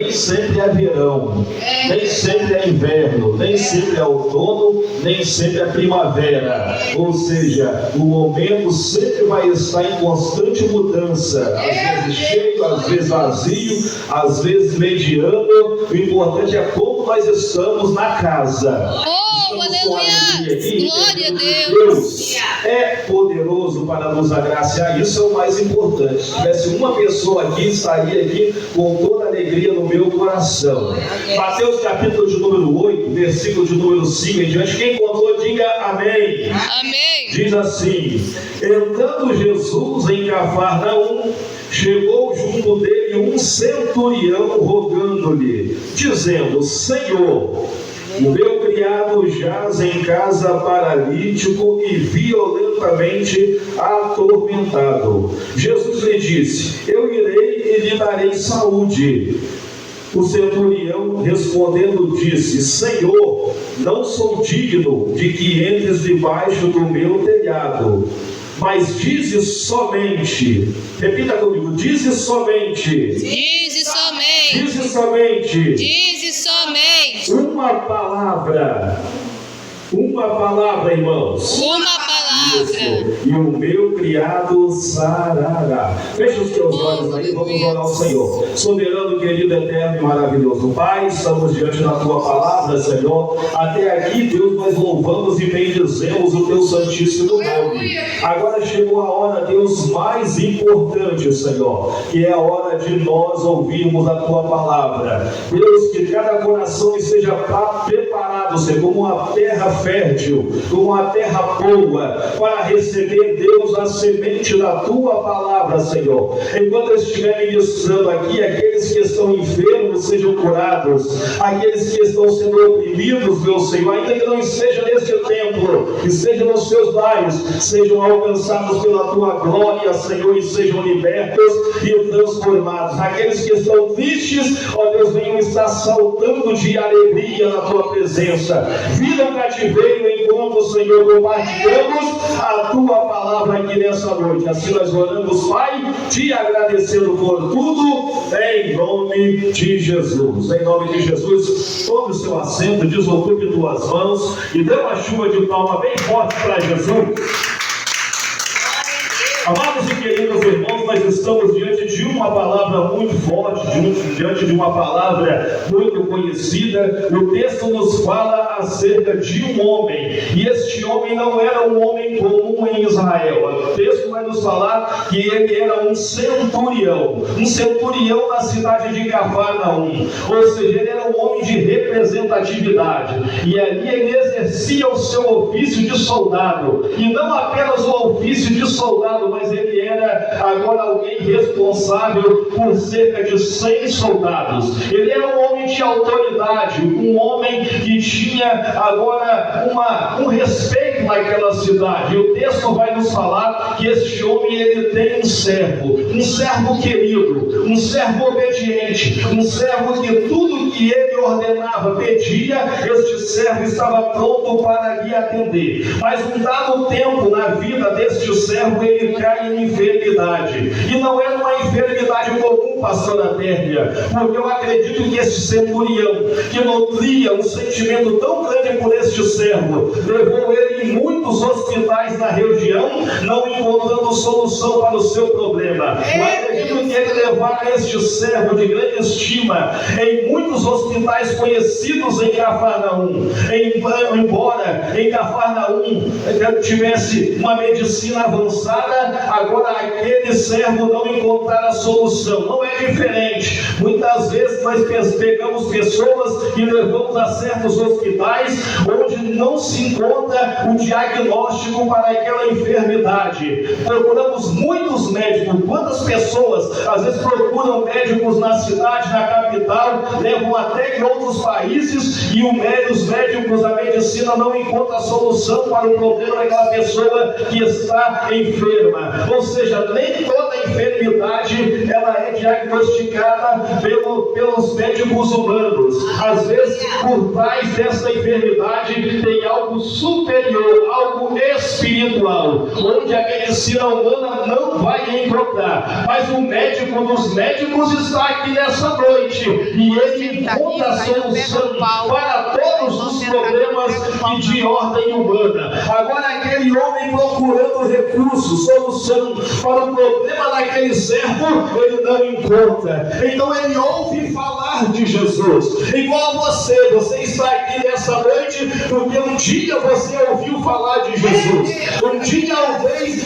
Nem sempre é verão, nem sempre é inverno, nem sempre é outono, nem sempre é primavera. Ou seja, o momento sempre vai estar em constante mudança. Às vezes cheio, às vezes vazio, às vezes mediano. O importante é como nós estamos na casa. Oh, aleluia! Glória a Deus! Deus é poderoso para nos agraciar. Isso é o mais importante. Se tivesse uma pessoa aqui, estaria aqui com toda a alegria no meu coração. Mateus capítulo de número 8, versículo de número 5 em diante. Quem contou, diga amém. Amém. Diz assim: entrando Jesus em Cafarnaum, chegou junto dele um centurião rogando-lhe, dizendo: Senhor, o meu criado jaz em casa paralítico e violentamente atormentado. Jesus lhe disse: eu irei e lhe darei saúde. O centurião respondendo disse: Senhor, não sou digno de que entres debaixo do meu telhado, mas dize somente, repita comigo, dize somente, Dize somente, dize somente, dize somente, uma palavra, irmãos. uma palavra. E o meu criado sarará. Feche os teus olhos aí, vamos orar ao Senhor. Soberano, querido, eterno e maravilhoso Pai, estamos diante da tua palavra, Senhor. Até aqui, Deus, nós louvamos e bendizemos o teu santíssimo nome. Agora chegou a hora, Deus, mais importante, Senhor, que é a hora de nós ouvirmos a tua palavra. Deus, que cada coração esteja preparado, Senhor, como uma terra fértil, como uma terra boa, para receber, Deus, a semente da tua palavra, Senhor. Enquanto eu estiver ministrando aqui, aqueles que estão enfermos sejam curados, aqueles que estão sendo oprimidos, meu Senhor, ainda que não estejam neste templo, estejam nos seus lares, sejam alcançados pela tua glória, Senhor, e sejam libertos e transformados. Aqueles que estão tristes, ó Deus, venham estar saltando de alegria na tua presença. Vida o cativeiro enquanto, Senhor, compartilhamos a tua palavra aqui nessa noite. Assim nós oramos, Pai, te agradecendo por tudo, em nome de Jesus. Em nome de Jesus, tome o seu assento, desocupe tuas mãos e dê uma chuva de palma bem forte para Jesus. Amados e queridos irmãos, nós estamos diante de uma palavra muito forte, diante de uma palavra muito conhecida. O texto nos fala acerca de um homem, e este homem não era um homem comum em Israel. O texto vai nos falar que ele era um centurião na cidade de Cafarnaum, ou seja, ele era um homem de representatividade, e ali ele exercia o seu ofício de soldado, e não apenas o ofício de soldado, mas ele era agora alguém responsável por cerca de 100 soldados. Ele era um homem de autoridade, um homem que tinha agora um respeito naquela cidade. E o texto vai nos falar que este homem, ele tem um servo querido, um servo obediente, um servo que tudo que ele ordenava, pedia, este servo estava pronto para lhe atender. Mas um dado tempo na vida deste servo, ele cai em enfermidade. E não era uma enfermidade comum, pastora Térmia, porque eu acredito que este centurião, que nutria um sentimento tão grande por este servo, levou ele em muitos hospitais na região, não encontrando solução para o seu problema. Eu acredito que ele levara este servo de grande estima em muitos hospitais conhecidos em Cafarnaum. Embora em Cafarnaum tivesse uma medicina avançada, agora aquele servo não encontrara solução. Não é diferente. Muitas vezes nós pegamos pessoas e levamos a certos hospitais onde não se encontra o diagnóstico para aquela enfermidade. Procuramos muitos médicos. Quantas pessoas às vezes procuram médicos na cidade, na capital, levam até em outros países, e os médicos da medicina não encontram a solução para o problema daquela pessoa que está enferma. Ou seja, nem toda enfermidade ela é diagnosticada pelos médicos humanos. Às vezes, por trás dessa enfermidade tem algo superior, algo espiritual, onde a medicina humana não vai encontrar. Mas o médico dos médicos está aqui nessa noite. noite e ele encontra a solução para todos os problemas de ordem humana. Agora aquele homem procurando recursos, solução para o problema daquele servo, ele não encontra. Então ele ouve falar de Jesus. Igual você está aqui nessa noite porque um dia você ouviu falar de Jesus. Um dia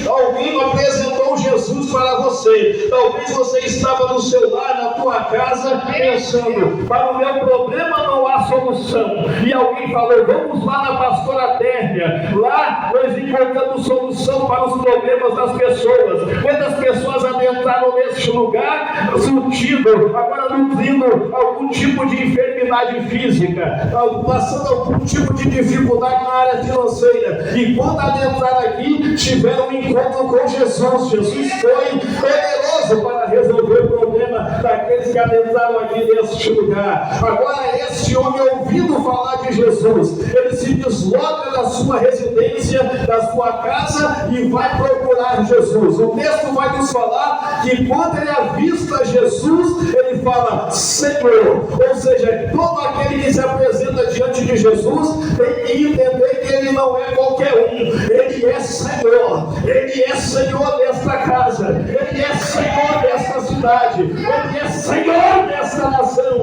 alguém apresentou Jesus para você. Talvez você estava no seu lar, na tua casa, pensando: para o meu problema não há solução. E alguém falou: vamos lá na pastora Térnia. Lá nós encontramos solução para os problemas das pessoas. Quantas pessoas adentraram neste lugar surtido, agora nutrindo algum tipo de enfermidade física, passando algum tipo de dificuldade na área financeira, e quando adentraram aqui, tiveram um encontro com Jesus. Jesus foi poderoso para resolver o problema daqueles que adentraram aqui neste lugar. Agora este homem, ouvindo falar de Jesus, ele se desloca da sua residência, da sua casa, e vai procurar Jesus. O texto vai nos falar que quando ele avista Jesus, ele fala: Senhor. Ou seja, todo aquele que se apresenta diante de Jesus tem que entender que ele não é qualquer um. Ele é Senhor. Ele é Senhor desta casa. Ele é Senhor desta cidade. Ele é Senhor desta nação.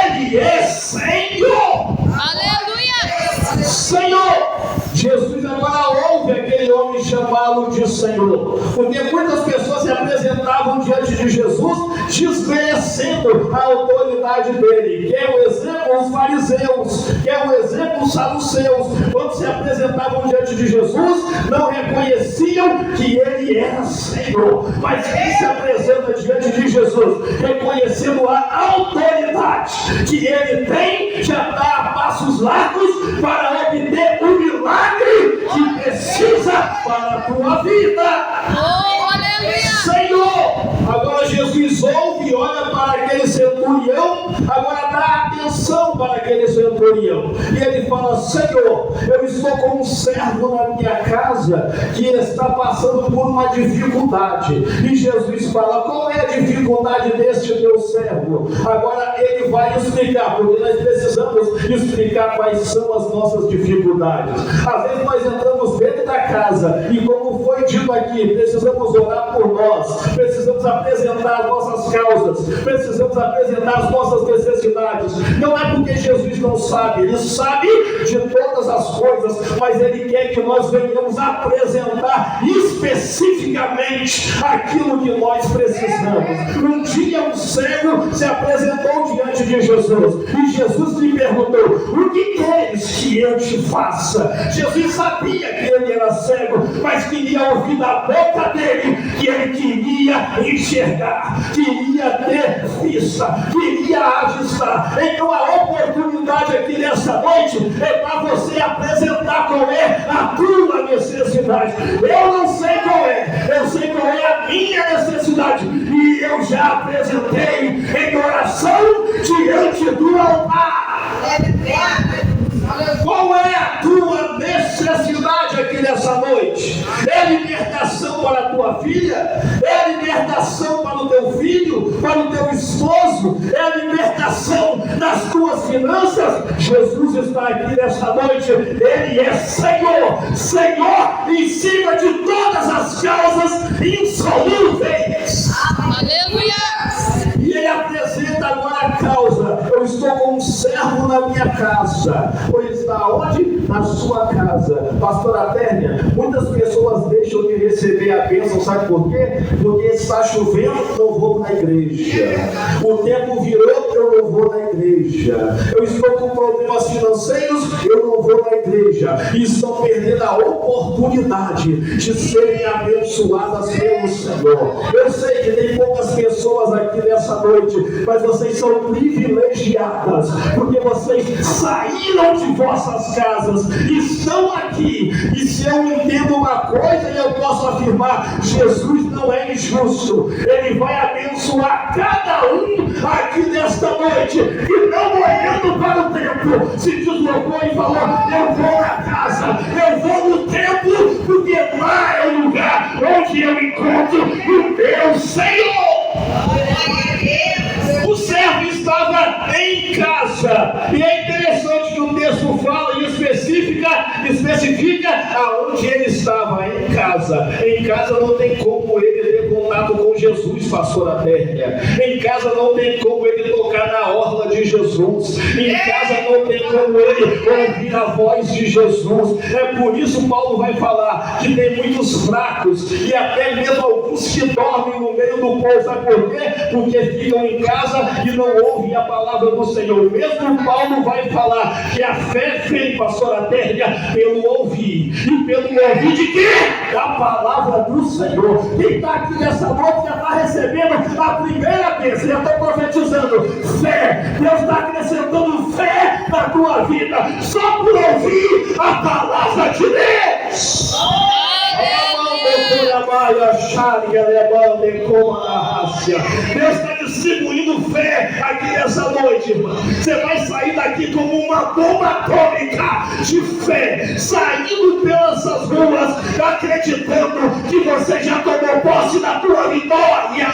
Ele é Senhor. Aleluia! Senhor! Jesus agora ouve aquele homem chamá-lo de Senhor, porque muitas pessoas se apresentavam diante de Jesus desmerecendo a autoridade dele. Quer um exemplo? Os fariseus. Quer um exemplo? Os saduceus. Quando se apresentavam diante de Jesus, não reconheciam que ele era Senhor. Mas quem se apresenta diante de Jesus, reconhecendo a autoridade que ele tem, já está a passos largos para obter o milagre que precisa para a tua vida. Oh, aleluia! Senhor! Agora Jesus ouve e olha para aquele centurião, agora dá atenção para aquele centurião, e ele fala: Senhor, eu estou com um servo na minha casa que está passando por uma dificuldade. E Jesus fala: qual é a dificuldade deste teu servo? Agora ele vai explicar, porque nós precisamos explicar quais são as nossas dificuldades. Às vezes nós entramos dentro da casa e, como foi dito aqui, precisamos orar por nós, precisamos apresentar as nossas causas, precisamos apresentar as nossas necessidades. Não é porque Jesus não sabe, ele sabe de todas as coisas, mas ele quer que nós venhamos apresentar especificamente aquilo que nós precisamos. Um dia um cego se apresentou diante de Jesus e Jesus lhe perguntou: o que queres que eu te faça? Jesus sabia que ele era cego, mas queria ouvir da boca dele que ele queria enxergar, queria ter vista, queria avistar. Então a oportunidade aqui nessa noite é para você apresentar qual é a tua necessidade. Eu não sei qual é, eu sei qual é a minha necessidade, e eu já apresentei em oração diante do altar. Qual é a tua necessidade aqui nessa noite? É libertação para a tua filha? É libertação para o teu filho? Para o teu esposo? É libertação das tuas finanças? Jesus está aqui nessa noite. Ele é Senhor. Senhor em cima de todas as causas insolúveis. Aleluia! E ele apresenta agora a causa: eu estou com um servo na minha casa. Pois está onde? Na sua casa. Pastora Térnia, muitas pessoas deixam de receber a bênção, sabe por quê? Porque está chovendo, não vou na igreja. O tempo virou, eu não vou na igreja. Eu estou com problemas financeiros, eu não vou na igreja. E estão perdendo a oportunidade de serem abençoadas pelo Senhor. Eu sei que tem poucas pessoas aqui nessa noite, mas vocês são privilegiadas, porque vocês saíram de vossas casas, estão aqui. E se eu entendo uma coisa, eu posso afirmar: Jesus não é injusto. Ele vai abençoar cada um aqui nesta noite, e não olhando para o templo, se deslocou e falou: eu vou na casa, eu vou no templo, porque lá é o lugar onde eu encontro o meu Senhor. O servo está em casa. E é interessante que o texto fala e especifica aonde ele estava, em casa. Em casa não tem como ele ter contato com Jesus, pastor Adélia. Em casa não tem como ele tocar na orla de Jesus. Em casa não tem como ele ouvir a voz de Jesus. É por isso Paulo vai falar que tem muitos fracos e até mesmo alguns que dormem no meio do povo. Sabe por quê? Porque ficam em casa e não ouvem a palavra do Senhor. Mesmo Paulo vai falar que a fé vem, pastor Adélia, pelo ouvir. E pelo ouvir de quê? Da palavra do Senhor. Quem está aqui nessa noite já está recebendo a primeira bênção. Já estou profetizando fé. Deus está acrescentando fé na tua vida só por ouvir a palavra de Deus. Deus está distribuindo fé aqui nessa noite, irmão. Você vai sair daqui como uma bomba atômica de fé, saindo pelas ruas, acreditando que você já tomou posse da tua vitória.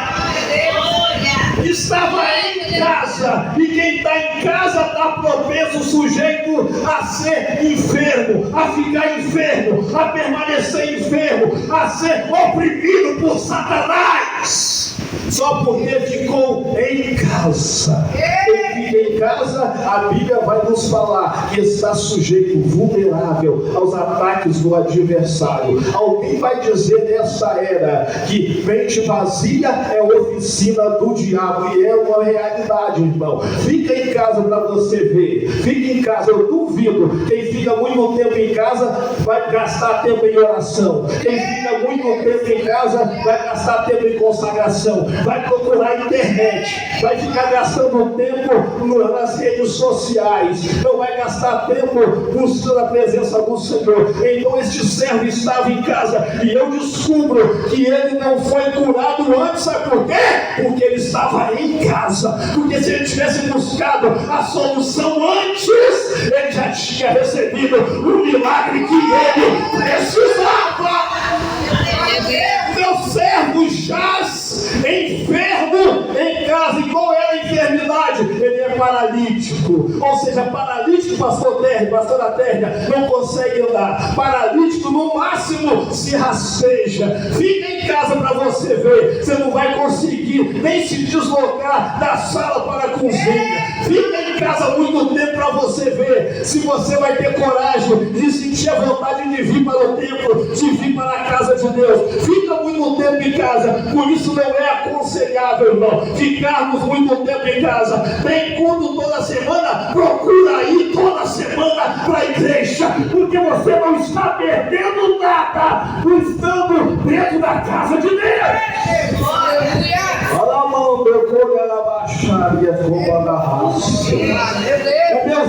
Estava em casa, e quem está em casa está propenso, sujeito a ser enfermo, a ficar enfermo, a permanecer enfermo, a ser oprimido por Satanás, só porque ficou em casa. Quem fica em casa, a Bíblia vai nos falar que está sujeito, vulnerável aos ataques do adversário. Alguém vai dizer nessa era que mente vazia é oficina do diabo, e é uma realidade, irmão. Fica em casa para você ver. Fica em casa, eu duvido. Quem fica muito tempo em casa vai gastar tempo em oração. Quem fica muito tempo em casa vai gastar tempo em consagração, vai procurar internet, vai ficar gastando tempo nas redes sociais, não vai gastar tempo buscando a presença do Senhor. Então este servo estava em casa e eu descubro que ele não foi curado antes. Sabe por quê? Porque ele estava em casa. Porque se ele tivesse buscado a solução antes, ele já tinha recebido o milagre que ele precisava. Meu servo jaz enfermo em casa. E qual é a enfermidade? Ele é paralítico. Ou seja, paralítico, pastor Adélia, não consegue andar. Paralítico, no máximo, se rasteja. Fica em casa para você ver. Você não vai conseguir nem se deslocar da sala para a cozinha. Fica em casa muito tempo para você ver se você vai ter coragem de sentir a vontade de vir para o templo, de vir para a casa de Deus. Fica muito tempo em casa. Por isso não é aconselhável, irmão, ficarmos muito tempo em casa. Tem culto toda semana, procura ir toda semana para a igreja, porque você não está perdendo nada estando dentro da casa de Deus. Olha a mão, meu corpo, ela baixaria como a raça. O meu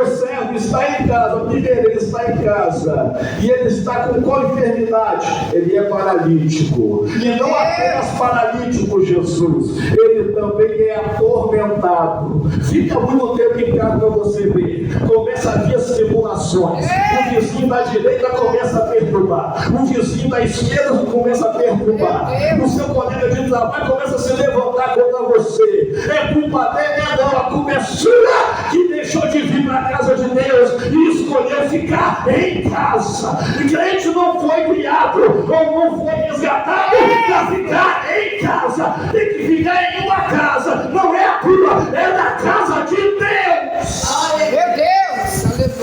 servo está em casa. Primeiro, ele está em casa e ele está com qual enfermidade? Ele é paralítico. E não apenas paralítico, Jesus, ele também é atormentado. Fica muito tempo em casa para você ver. Começa a vir as tribulações. O vizinho da direita começa a perturbar, o vizinho da esquerda começa a perturbar, o seu colega de trabalho começa a se levantar contra você. É culpa dele? Não, a culpa é sua, que deixou de vir para a casa de Deus e escolheu ficar em casa. O crente não foi criado ou não foi resgatado para ficar em casa. Tem que ficar em uma casa. Não é a tua, é da casa de Deus. Meu Deus!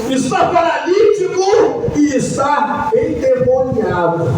Está paralítico e está endemoniado.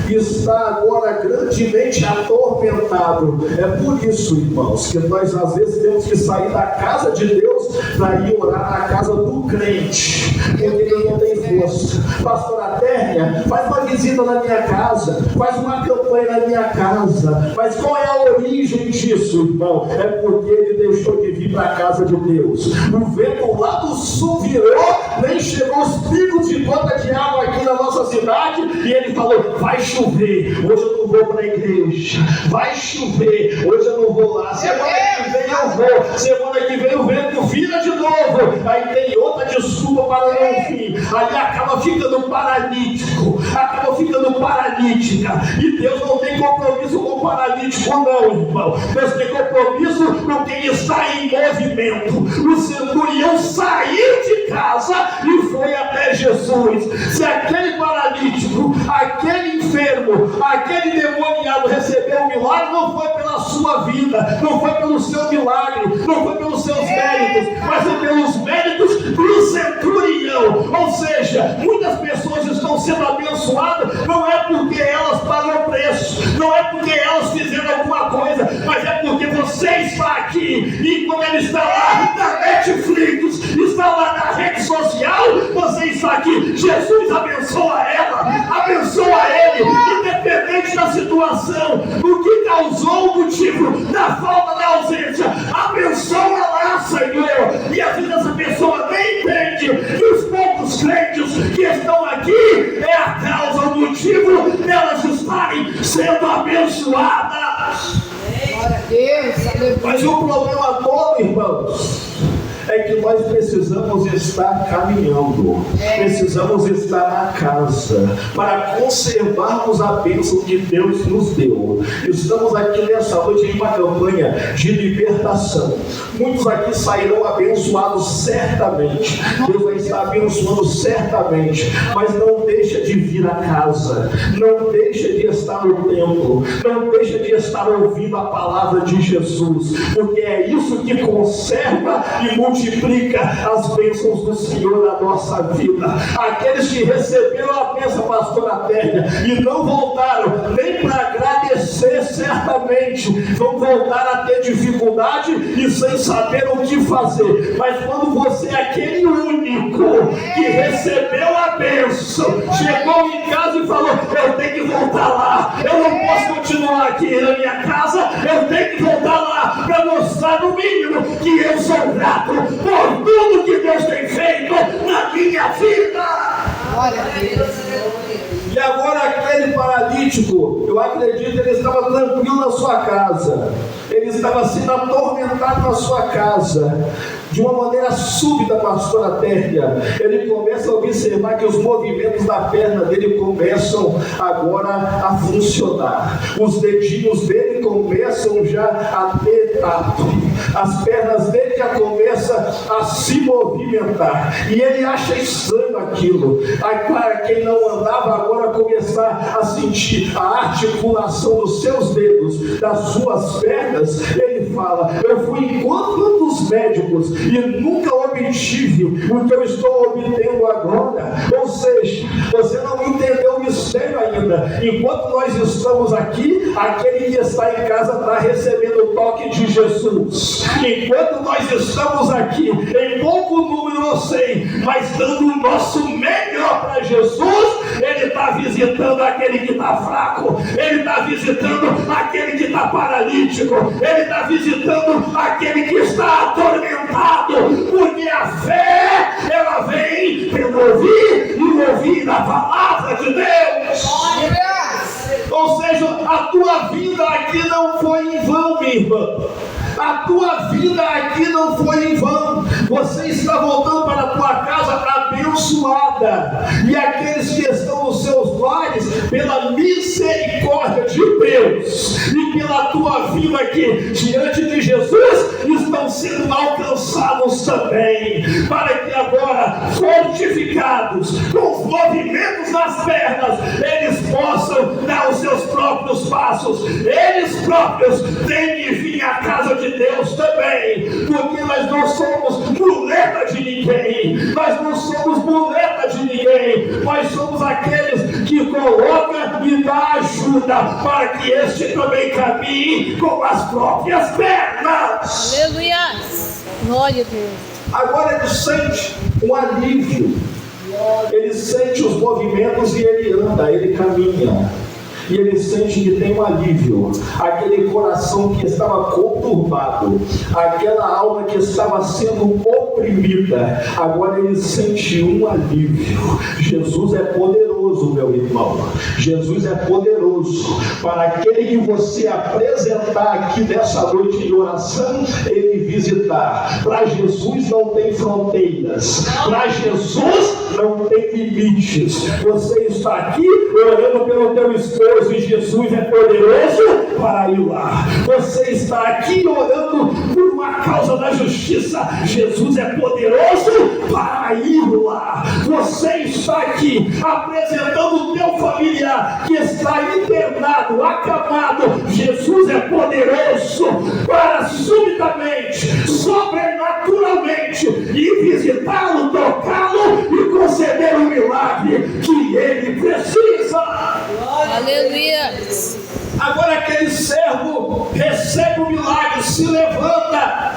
Está agora grandemente atormentado. É por isso, irmãos, que nós às vezes temos que sair da casa de Deus para ir orar na casa do crente, porque ele não tem força. Pastor Adélia, faz uma visita na minha casa, faz uma campanha na minha casa. Mas qual é a origem disso, irmão? É porque ele deixou de vir para a casa de Deus. O vento lá do sul virou, nem chegou os pingos de gota de água aqui na nossa cidade, e ele falou: vai chover, hoje eu não vou para a igreja. Vai chover, hoje eu não vou lá. Semana que vem eu vou. Semana que vem o vento vira de novo. Aí tem outra desculpa para não vir. Aí acaba ficando paralítico, acaba ficando paralítica. E Deus não tem compromisso com o paralítico, não, irmão. Deus tem compromisso com quem está em movimento. O centurião saiu de casa e foi até Jesus. Se aquele paralítico, aquele enfermo, aquele demoniado recebeu um milagre, não foi pela sua vida, não foi pelo seu milagre, não foi pelos seus méritos, mas é pelos méritos do centurião. Ou seja, muitas pessoas estão sendo abençoadas, não é porque elas pagam preço, não é porque elas fizeram alguma coisa, mas é porque você está aqui, e quando ele está lá na Netflix, está lá na rede social, você está aqui. Jesus abençoa ela, abençoa ele, independente da situação, do que causou o motivo da falta da ausência. Abençoa lá, Senhor. E às vezes essa pessoa nem entende que os poucos crentes que estão aqui é a causa, o motivo delas estarem sendo abençoadas. Glória a Deus, aleluia. Mas o problema todo, irmãos, é que nós precisamos estar caminhando, precisamos estar na casa, para conservarmos a bênção que Deus nos deu. Estamos aqui nessa noite em uma campanha de libertação. Muitos aqui sairão abençoados certamente, Deus vai estar abençoando certamente, mas não deixa de vir a casa, não deixa de estar no templo, não deixa de estar ouvindo a palavra de Jesus, porque é isso que conserva e multiplica as bênçãos do Senhor na nossa vida. Aqueles que receberam a bênção, pastora Tércia, e não voltaram nem para agradecer, certamente vão voltar a ter dificuldade e sem saber o que fazer. Mas quando você é aquele único que recebeu a bênção, chegou em casa e falou: eu tenho que voltar lá, eu não posso continuar aqui na minha casa, eu tenho que voltar lá para mostrar no mínimo que eu sou grato por tudo que Deus tem feito na minha vida. Glória a Deus. E agora aquele paralítico, eu acredito que ele estava tranquilo na sua casa, ele estava sendo atormentado na sua casa. De uma maneira súbita, pastora Tércia, ele começa a observar que os movimentos da perna dele começam agora a funcionar. Os dedinhos dele começam já a ter tato. As pernas dele já começam a se movimentar. E ele acha estranho aquilo. Aí, para quem não andava, agora começar a sentir a articulação dos seus dedos, das suas pernas. Ele fala: eu fui em quantos médicos e nunca obtive o que eu estou obtendo agora. Ou seja, você não entendeu o mistério ainda. Enquanto nós estamos aqui, aquele que está em casa está recebendo o toque de Jesus. Enquanto nós estamos aqui, em pouco número eu sei, mas dando o nosso melhor para Jesus, ele está visitando aquele que está fraco, ele está visitando aquele que está paralítico, ele está visitando aquele que está atormentado, porque a fé, ela vem pelo ouvir e o ouvir da palavra de Deus. Ou seja, a tua vida aqui não foi em vão, minha irmã. A tua vida aqui não foi em vão. Você está voltando para a tua casa abençoada. E aqueles que estão nos seus lares, pela misericórdia de Deus e pela tua vida aqui diante de Jesus, estão sendo alcançados também, para que agora, fortificados com os movimentos das pernas, eles possam dar os seus próprios passos. Eles próprios têm que vir à casa de Deus também, porque nós não somos muleta de ninguém, nós não somos muleta de ninguém, nós somos aqueles que colocam e dão ajuda para que este também caminhe com as próprias pernas. Aleluia! Glória a Deus. Agora ele sente um alívio, ele sente os movimentos e ele anda, ele caminha. E ele sente que tem um alívio. Aquele coração que estava conturbado, aquela alma que estava sendo oprimida, agora ele sente um alívio. Jesus é poderoso poderoso, meu irmão. Jesus é poderoso para aquele que você apresentar aqui nessa noite em oração, ele visitar. Para Jesus não tem fronteiras. Para Jesus não tem limites. Você está aqui orando pelo teu esposo e Jesus é poderoso para ir lá. Você está aqui orando por uma causa da justiça. Jesus é poderoso para ir lá. Você está aqui apresentando o teu familiar que está internado, acamado. Jesus é poderoso para subitamente, sobrenaturalmente, ir visitá-lo, tocá-lo e conceder o milagre que ele precisa. Aleluia. Agora aquele servo recebe o milagre, se levanta.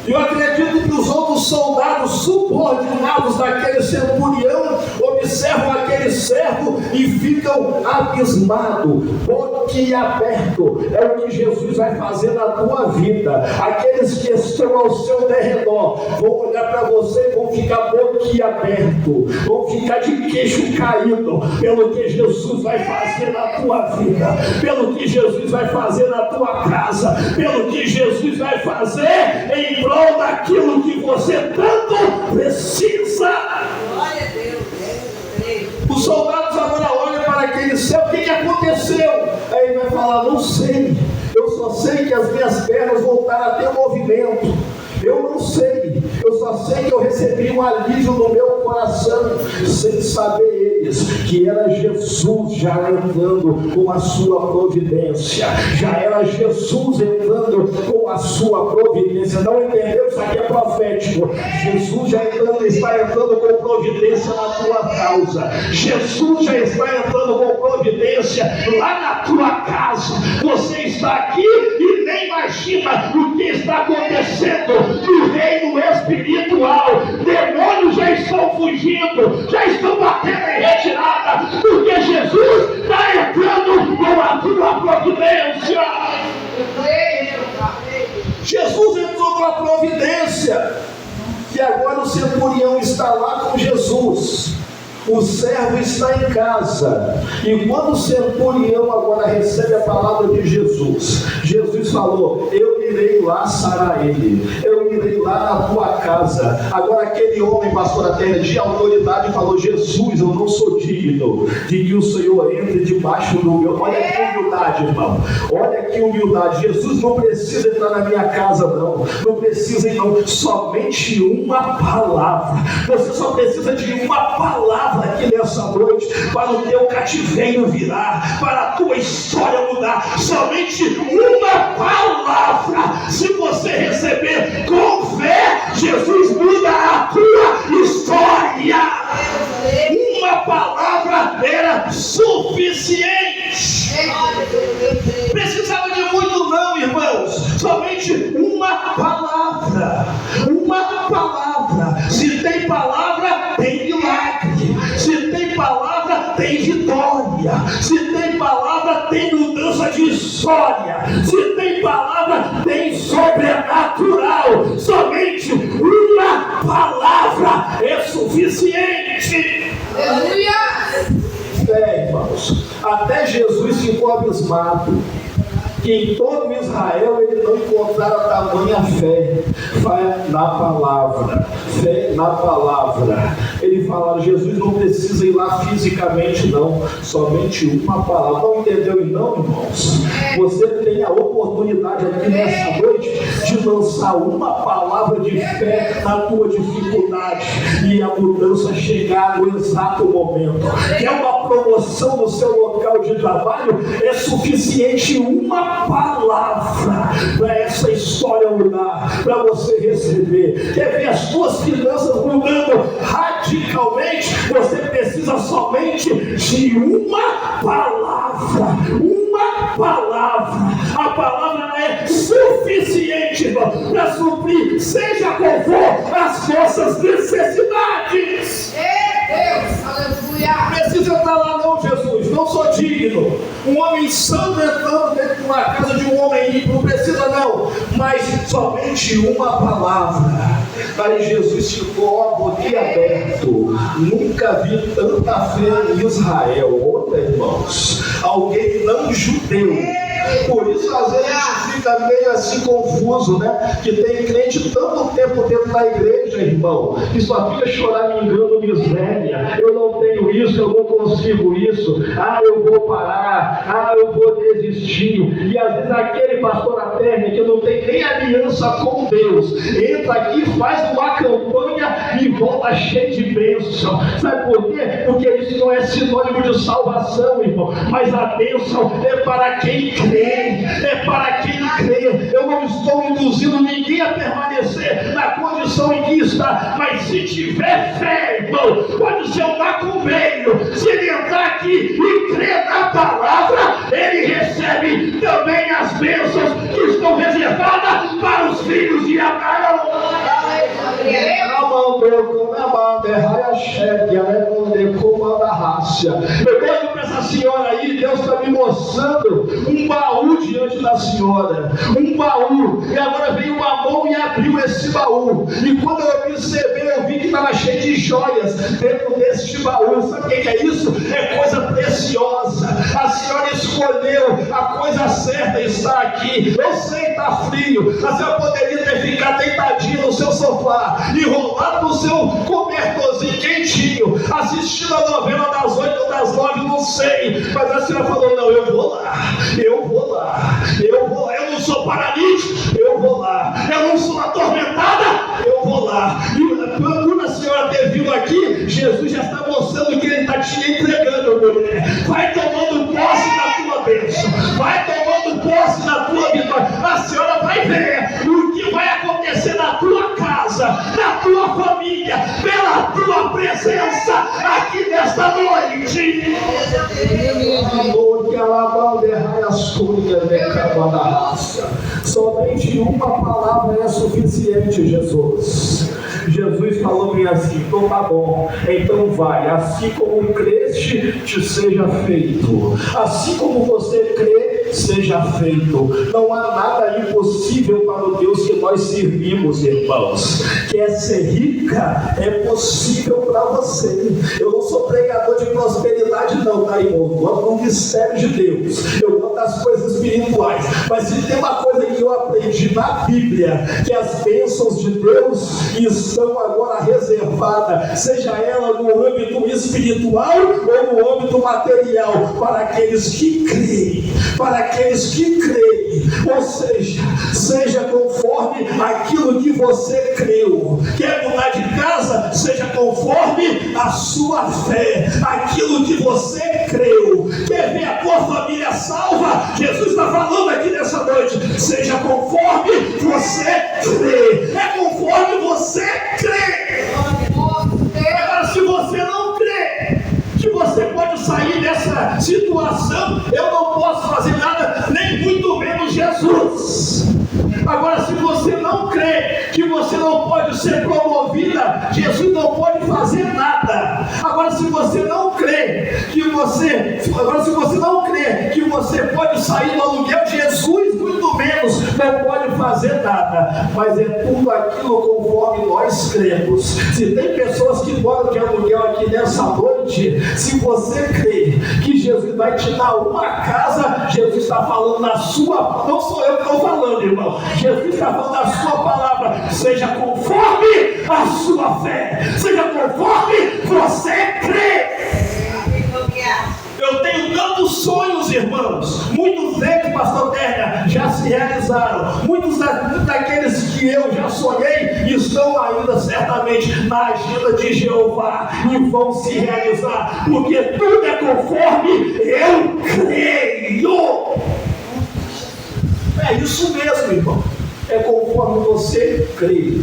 Eu acredito que os outros soldados subordinados daquele centurião observam aquele servo e ficam abismados, boquiaberto. É o que Jesus vai fazer na tua vida. Aqueles que estão ao seu derredor vão olhar para você e vão ficar boquiaberto, vão ficar de queixo caído pelo que Jesus vai fazer na tua vida, pelo que Jesus vai fazer na tua casa, pelo que Jesus vai fazer em prol daquilo que você tanto precisa. Glória a Deus. Os soldados agora olham para aquele céu. O que aconteceu? Aí ele vai falar: não sei, eu só sei que as minhas pernas voltaram a ter movimento. Eu não sei, eu só sei que eu recebi um alívio no meu coração, sem saber eles que era Jesus já entrando com a sua providência. Já era Jesus entrando com a sua providência. Não entendeu? Isso aqui é profético. Jesus já está entrando com providência na tua causa. Jesus já está entrando com providência lá na tua casa. Você está aqui e nem imagina o que está acontecendo no reino espiritual. Demônios já estão fugindo, já estão batendo em retirada, porque Jesus está entrando com a tua providência. Jesus entrou com a providência. E agora o centurião está lá com Jesus. O servo está em casa. E quando o centurião agora recebe a palavra de Jesus, Jesus falou: eu irei lá sarar ele, eu irei lá na tua casa. Agora aquele homem, pastor da terra, de autoridade, falou: Jesus, eu não sou digno de que o Senhor entre debaixo do meu... Olha que humildade, irmão. Olha que humildade. Jesus não precisa entrar na minha casa, não precisa, não. Somente uma palavra. Você só precisa de uma palavra aqui nessa noite para o teu cativeiro virar, para a tua história mudar. Somente uma palavra. Se você receber com fé, Jesus muda a tua história. Uma palavra era suficiente. Precisava de muito não, irmãos. Somente uma palavra. Uma palavra. Se tem palavra, tem milagre. Se tem palavra, tem vitória. Se tem palavra, tem mudança de história. Se tem palavra, tem sobrenatural. Somente uma palavra é suficiente. Aleluia! Irmãos, até Jesus ficou abismado que em todo Israel ele não encontrara tamanha fé na palavra. Fé na palavra. Ele fala: Jesus não precisa ir lá fisicamente, não. Somente uma palavra. Não entendeu? Não, irmãos. Você tem a oportunidade aqui nessa noite de lançar uma palavra de fé na tua dificuldade e a mudança chegar no exato momento. Quer uma promoção no seu local de trabalho? É suficiente uma palavra para essa história mudar, para você receber. Quer ver as tuas finanças mudando radicalmente? Você precisa somente de uma palavra. Uma palavra. A palavra é suficiente para suprir, seja qual for, as nossas necessidades. Deus, aleluia! Precisa estar lá não, Jesus, não sou digno. Um homem santo entrando dentro de uma casa de um homem ímpio, não precisa não. mas somente uma palavra. Aí Jesus ficou boquiaberto. Nunca vi tanta fé em Israel. Olha, irmãos, alguém não judeu. Por isso às vezes a gente fica meio assim confuso, né? Que tem crente tanto tempo dentro da igreja, irmão, que só fica choramingando miséria. Eu não tenho isso, eu não consigo isso. Eu vou parar. Eu vou desistir. E às vezes aquele pastor Aterno que não tem nem aliança com Deus, entra aqui, faz uma campanha e volta cheio de bênção. Sabe por quê? Porque isso não é sinônimo de salvação, irmão. Mas a bênção é para quem crê. É para quem crê. Eu não estou induzindo ninguém a permanecer na condição em que está, mas se tiver fé, irmão, pode ser um macumbeiro. Se ele entrar aqui e crer na palavra, ele recebe também as bênçãos que estão reservadas para os filhos de Abraão. Eu olho para essa senhora aí, Deus está me mostrando um baú diante da senhora, um baú, e agora veio uma mão e abriu esse baú, e quando eu observei, eu vi que estava cheio de joias dentro deste baú. Sabe o que é isso? É coisa preciosa. A senhora escolheu a coisa certa, está aqui. Eu sei, está frio, a senhora poderia ter ficado deitadinha no seu sofá, enrolado no seu cobertorzinho quentinho, assistindo a novela das 8 ou das 9, não sei, mas a senhora falou: não, eu vou lá, eu não sou paralítico, eu vou lá, eu não sou atormentada, eu vou lá. E quando a senhora ter vindo aqui, Jesus já está mostrando que ele está te entregando, mulher. Vai tomando posse da tua bênção, vai tomando posse da tua vitória. A senhora vai ver o que vai acontecer na tua casa, na tua família, pela tua presença aqui nesta noite. Somente uma palavra é suficiente, Jesus. Jesus falou-me assim: então tá bom, então vai, assim como creste, te seja feito. Assim como você crê, seja feito. Não há nada impossível para o Deus que nós servimos, irmãos. Quer ser rica? É possível para você. Eu não sou pregador de prosperidade não, tá, irmão? Eu ando no mistério de Deus, eu ando das coisas espirituais. Mas se tem uma coisa que eu aprendi na Bíblia, que as bênçãos de Deus estão agora reservadas, seja ela no âmbito espiritual ou no âmbito material, para aqueles que creem, para aqueles que creem. Ou seja, seja conforme aquilo que você creu. Quer mudar de casa? Seja conforme a sua fé, aquilo que você creu. Quer ver a tua família salva? Jesus está falando aqui nessa noite: seja conforme você crê. É conforme você crê. Agora, se você não crê que você pode sair dessa situação, eu não posso fazer nada, nem muito menos Jesus. Agora, se você não crê que você não pode ser promovida, Jesus não pode fazer nada. Agora, se você não crê que você pode sair do aluguel, Jesus muito menos não pode fazer nada. Mas é tudo aquilo conforme nós cremos. Se tem pessoas que moram de aluguel aqui nessa noite, se você crê que Jesus vai te dar uma casa, Jesus está falando na sua, não sou eu que estou falando, irmão. Jesus está falando da sua palavra: seja conforme a sua fé, seja conforme você crê. Eu tenho tantos sonhos, irmãos. Muitos deles, pastor Terra, já se realizaram. Muitos daqueles que eu já sonhei estão ainda certamente na agenda de Jeová e vão se realizar, porque tudo é conforme eu creio. É isso mesmo, irmão. É conforme você crê.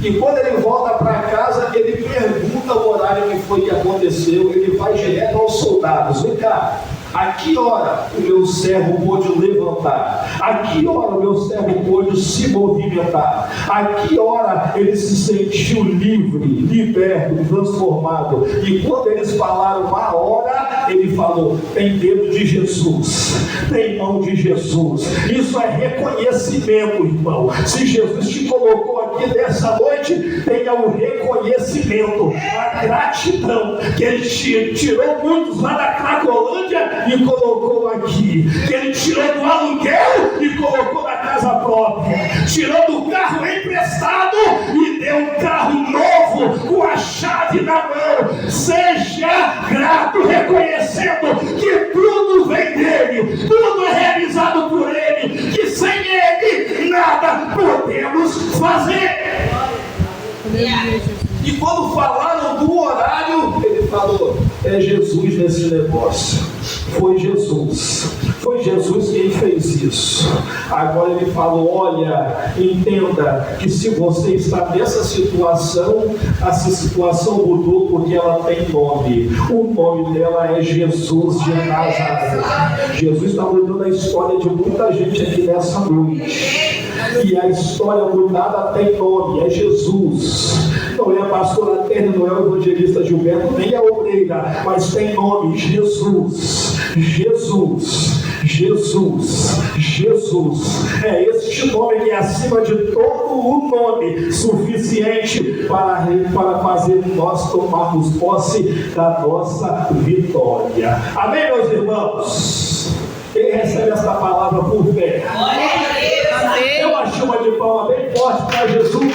E quando ele volta para casa, ele pergunta o horário que foi que aconteceu. Ele vai direto aos soldados: vem cá, a que hora o meu servo pôde levantar levantar? A que hora o meu servo pôde se movimentar? A que hora ele se sentiu livre, liberto, transformado? E quando eles falaram a hora, ele falou: tem dedo de Jesus, tem mão de Jesus. Isso é reconhecimento, irmão. Se Jesus te colocou aqui nessa noite, tenha o reconhecimento, a gratidão, que ele tirou muitos lá da Cracolândia e colocou aqui, que ele tirou do aluguel e colocou na casa própria, tirou do carro emprestado e deu um carro novo com a chave na mão. Seja grato, reconhecendo que tudo vem dele, tudo é realizado por ele, que sem ele nada podemos fazer. E quando falaram do horário, ele falou: é Jesus nesse negócio. Foi Jesus quem fez isso. Agora ele falou: olha, entenda que se você está nessa situação, essa situação mudou porque ela tem nome. O nome dela é Jesus de Nazaré. Jesus está mudando a história de muita gente aqui nessa noite. E a história mudada tem nome, é Jesus. Não é a pastora Tânia, não é o evangelista Gilberto, nem a obreira, mas tem nome: Jesus. Jesus, Jesus, Jesus. É este nome que é acima de todo o nome, suficiente para fazer nós tomarmos posse da nossa vitória. Amém, meus irmãos? Quem recebe essa palavra por fé? Amém. Eu achei uma de palma bem forte para Jesus.